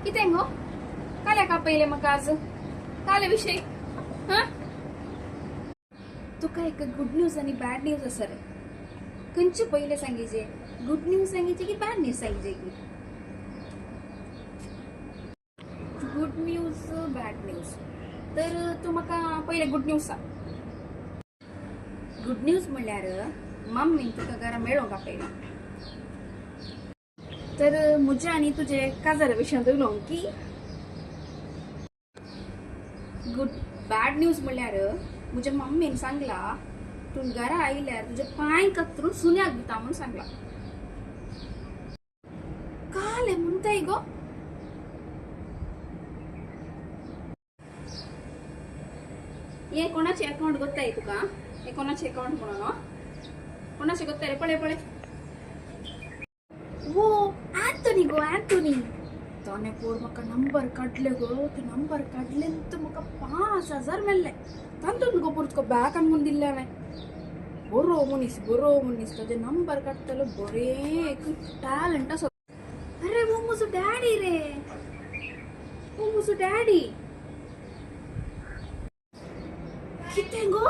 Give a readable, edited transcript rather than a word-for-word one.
कितें गो काल्या कापयले म्हाका आज काले विषय हा तुका एक गुड न्यूज आणि बॅड न्यूज आसा रे खंयचे पहिले सांगीचे गुड न्यूज सांगीचे की बॅड न्यूज सांगीचे की गुड न्यूज बॅड न्यूज तर तू म्हाका पहिले गुड न्यूज सांग गुड न्यूज म्हणल्यार मम्मीन तुका घरा मेळोंक आपयला तर म्हजे आनी तुजे काजारा विशयां उलोवंक की गुड बॅड न्यूज म्हणल्यार म्हज्या मम्मीन सांगला तू घरा आयल्यार तुझे पांय कत्रून सुन्याक दिता म्हणून सांगला काले म्हणताय गो हे कोणाचे अकाउंट गोत्ताय तुका हे कोणाचे अकाउंट म्हणून कोणाचे गोत्ताय रे पळे पळे वो अँथोनी गो अँथोनी ताने पोर म्हाका नंबर काढले गो ते नंबर काढले तर म्हाका 5,000 मेळ्ळे तातूंत गो परत तुका बॅग आणून दिल्ले हांवें बरो मनीस ताजे नंबर काडटलो बरे एक टॅलंट असो अरे वो म्हजो डॅडी रे वो म्हजो डॅडी कितें गो